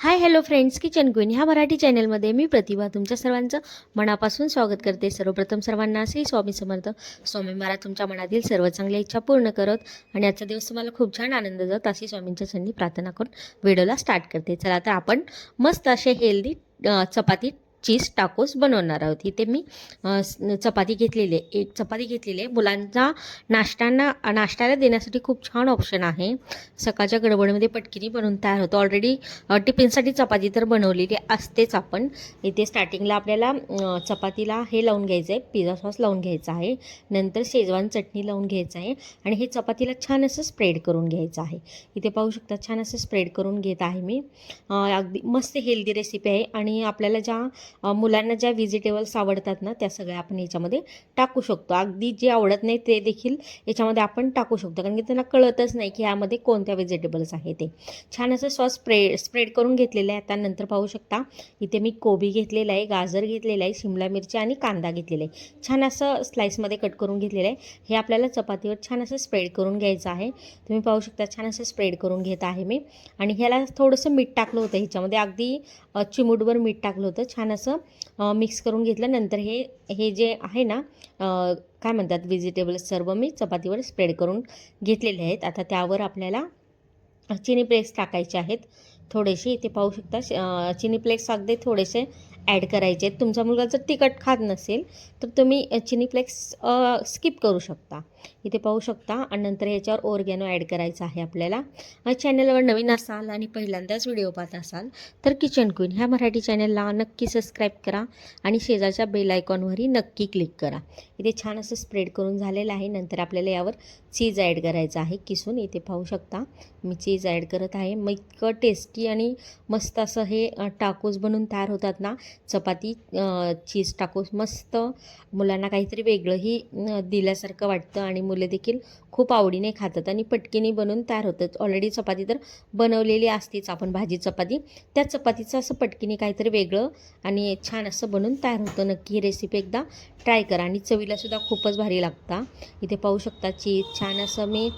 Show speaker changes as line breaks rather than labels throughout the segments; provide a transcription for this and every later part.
Hi hello friends, kitchen queen ह्या मराठी चॅनलमध्ये मी प्रतिभा तुमच्या सर्वांचं मनापासून स्वागत करते. सर्वप्रथम सर्वांना श्री स्वामी समर्थ. स्वामी महाराज तुमच्या मनातील सर्व चांगल्या इच्छा पूर्ण करत आणि आजचा दिवस तुम्हाला खूप छान आनंद देत अशी स्वामींच्या चरणी प्रार्थना करून व्हिडिओला स्टार्ट करते. चला तर आपण मस्त असे हेल्दी चपाती चीज टाकोस बनवणार आहोत. इथे मी चपाती घेतलेली आहे, एक चपाती घेतलेली आहे. मुलांचा नाश्त्याला देण्यासाठी खूप छान ऑप्शन आहे. सकाळच्या गडबडीमध्ये पटकिनी बनवून तयार होतो. ऑलरेडी टिफिनसाठी चपाती तर बनवलेली असतेच. आपण इथे स्टार्टिंगला आपल्याला चपातीला हे लावून घ्यायचं आहे, पिझ्झा सॉस लावून घ्यायचा आहे, नंतर शेजवान चटणी लावून घ्यायचं आहे आणि हे चपातीला छान असं स्प्रेड करून घ्यायचं आहे. इथे पाहू शकता छान असं स्प्रेड करून घेत आहे मी. अगदी मस्त हेल्दी रेसिपी आहे आणि आपल्याला मुलांना ज्या व्हेजिटेबल्स आवडतात ना त्या सगळ्या आपण याच्यामध्ये टाकू शकतो. अगदी जे आवडत नाही ते देखील याच्यामध्ये आपण टाकू शकतो, कारण की त्यांना कळतच नाही की यामध्ये कोणत्या व्हेजिटेबल्स आहे ते. छान असं सॉस स्प्रेड करून घेतलेलं आहे. आता नंतर पाहू शकता इथे मी कोबी घेतलेला आहे, गाजर घेतलेला आहे, शिमला मिरची आणि कांदा घेतलेला आहे. छान असं स्लाईसमध्ये कट करून घेतलेलं आहे. हे आपल्याला चपातीवर छान असं स्प्रेड करून घ्यायचं आहे. तुम्ही पाहू शकता छान असं स्प्रेड करून घेत आहे मी. आणि ह्याला थोडंसं मीठ टाकलं होतं, ह्याच्यामध्ये अगदी चिमूटभर मीठ टाकलं होतं. छान असं मिक्स करून घेतलं. नंतर हे जे आहे ना काय म्हणतात व्हेजिटेबल्स सर्व मी चपातीवर स्प्रेड करून घेतलेले आहेत. आता त्यावर आपल्याला चिनी फ्लेक्स टाकायचे आहेत थोडेसे. इथे पाहू शकता चिनी फ्लेक्स अगदी थोडेसे ॲड करायचे आहेत. तुमचा मुलगा जर तिखट खात नसेल तर तुम्ही चिनी फ्लेक्स स्किप करू शकता. इथे पाहू शकता. आणि नंतर याच्यावर ओरगॅनो ॲड करायचा आहे आपल्याला. चॅनलवर नवीन असाल आणि पहिल्यांदाच व्हिडिओ पाहत असाल तर किचन क्वीन ह्या मराठी चॅनलला नक्की सबस्क्राईब करा आणि शेजारच्या बेल आयकॉनवरही नक्की क्लिक करा. इथे छान असं स्प्रेड करून झालेलं आहे. नंतर आपल्याला यावर चीज ॲड करायचं आहे किसून. इथे पाहू शकता मी चीज ॲड करत आहे. मग इतकं टेस्टी आणि मस्त असं हे टाकोस बनून तयार होतात ना चपाती चीज टाकोस. मस्त मुलांना काहीतरी वेगळंही दिल्यासारखं वाटतं आणि मुले देखील खूप आवडीने खातात आणि पटकीने बनवून तयार होतात. ऑलरेडी चपाती तर बनवलेली असतेच आपण भाजी चपाती, त्या चपातीचं असं पटकीने काहीतरी वेगळं आणि छान असं बनवून तयार होतं. नक्की ही रेसिपी एकदा ट्राय करा आणि चवीलासुद्धा खूपच भारी लागता. इथे पाहू शकता चीज छान असं मी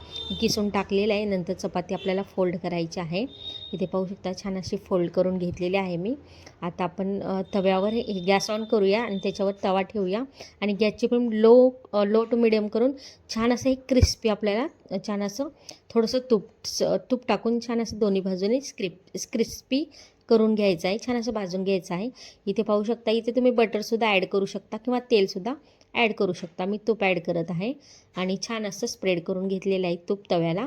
किसून टाकलेलं आहे. नंतर चपाती आपल्याला फोल्ड करायची आहे. इथे पाहू शकता छान अशी फोल्ड करून घेतलेली आहे मी. आता आपण तव्यावर गॅस ऑन करूया आणि त्याच्यावर तवा ठेवूया आणि गॅसची पण लो टू मिडियम करून छान असं एक क्रिस्पी आपल्याला छान असं थोडंसं तूप टाकून छान असं दोन्ही बाजूने क्रिस्पी करून घ्यायचं आहे. छान असं भाजून घ्यायचं आहे. इथे पाहू शकता इथे तुम्ही बटरसुद्धा ॲड करू शकता किंवा तेलसुद्धा ॲड करू शकता. मी तूप ॲड करत आहे आणि छान असं स्प्रेड करून घेतलेलं आहे तूप तव्याला.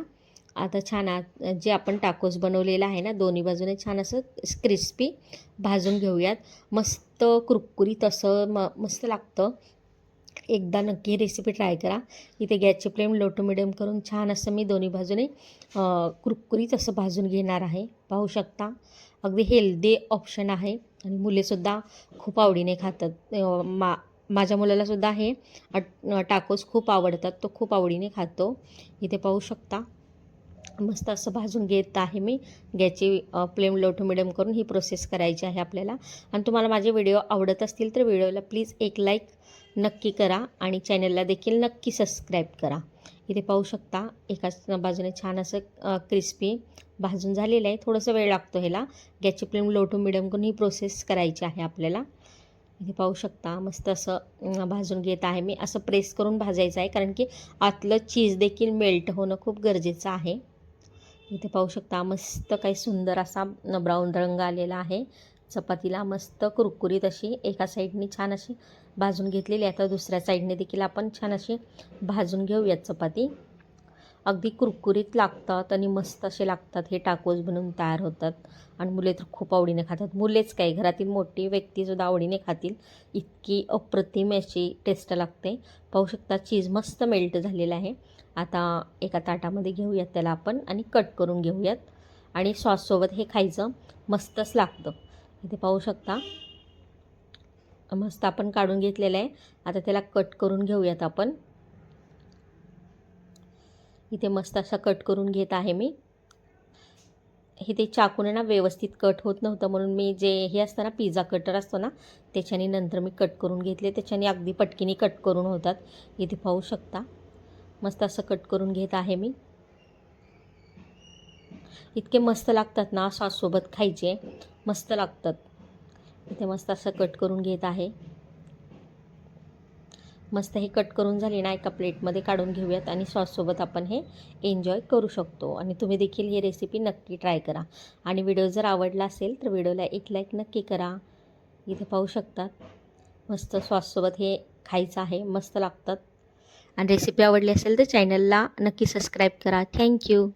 आता छान जे आपण टाकोस बनवलेलं आहे ना दोन्ही बाजूने छान असं क्रिस्पी भाजून घेऊयात. मस्त कुरकुरीत असं मस्त लागतं. एकदा नक्की रेसिपी ट्राय करा. इथे गॅसची फ्लेम लो टू मिडियम करून छान असं मी दोन्ही बाजूने कुरकुरीत असं भाजून घेणार आहे. पाहू शकता अगदी हेल्दी ऑप्शन आहे आणि मुलेसुद्धा खूप आवडीने खातात. माझ्या मुलालासुद्धा हे टाकोस खूप आवडतात, तो खूप आवडीने खातो. इथे पाहू शकता मस्त असं भाजून घेत आहे मी. गॅसची फ्लेम लो टू मिडियम करून ही प्रोसेस करायची आहे आपल्याला. आणि तुम्हाला माझे व्हिडिओ आवडत असतील तर व्हिडिओला प्लीज एक लाईक नक्की करा आणि चॅनलला देखील नक्की सबस्क्राईब करा. इथे पाहू शकता एकाच बाजूने छान असं क्रिस्पी भाजून झालेलं आहे. थोडंसं वेळ लागतो ह्याला. गॅसची फ्लेम लो टू मिडियम करून ही प्रोसेस करायची आहे आपल्याला. इथे पाहू शकता मस्त असं भाजून घेत आहे मी. असं प्रेस करून भाजायचं आहे कारण की आतलं चीज देखील मेल्ट होणं खूप गरजेचं आहे. इथे पाहू शकता मस्त काही सुंदर असा ब्राऊन रंग आलेला आहे चपातीला. मस्त कुरकुरीत अशी एका साईडने छान अशी भाजून घेतलेली. आता दुसऱ्या साईडने देखील आपण छान अशी भाजून घेऊयात चपाती. अगदी कुरकुरीत लागतात आणि मस्त असे लागतात. हे टाकोस बनवून तयार होतात आणि मुले तर खूप आवडीने खातात. मुलेच काय घरातील मोठी व्यक्तीसुद्धा आवडीने खातील. इतकी अप्रतिम अशी टेस्ट लागते. पाहू शकता चीज मस्त मेल्ट झालेलं आहे. आता एका ताटामध्ये घेऊयात त्याला आपण आणि कट करून घेऊयात आणि सॉससोबत हे खायचं मस्तच लागतं. इथे पाहू शकता मस्त आपण काढून घेतलेलं आहे. आता त्याला कट करून घेऊयात आपण. इथे मस्त असा कट करून घेत आहे मी. ते चाकूने ना व्यवस्थित कट होत नव्हतं म्हणून मी जे हे असतं ना पिझ्झा कटर असतो ना त्याच्याने नंतर मी कट करून घेतले. त्याच्याने अगदी पटकीने कट करून होतात. इथे पाहू शकता मस्त असं कट करून घेत आहे मी. इतके मस्त लागतात ना, सॉससोबत खायचे, मस्त लागतात. इथे मस्त असं कट करून घेत आहे. मस्त हे कट करून झाले ना, एका प्लेटमध्ये काढून घेऊयात आणि सॉससोबत आपण हे एन्जॉय करू शकतो. आणि तुम्ही देखील ही रेसिपी नक्की ट्राय करा. आणि व्हिडिओ जर आवडला असेल तर व्हिडिओला एक लाईक नक्की करा. इथे पाहू शकतात, मस्त सॉससोबत हे खायचं आहे, मस्त लागतात. आणि रेसिपी आवडली असेल तर चॅनलला नक्की सबस्क्राईब करा. थँक्यू.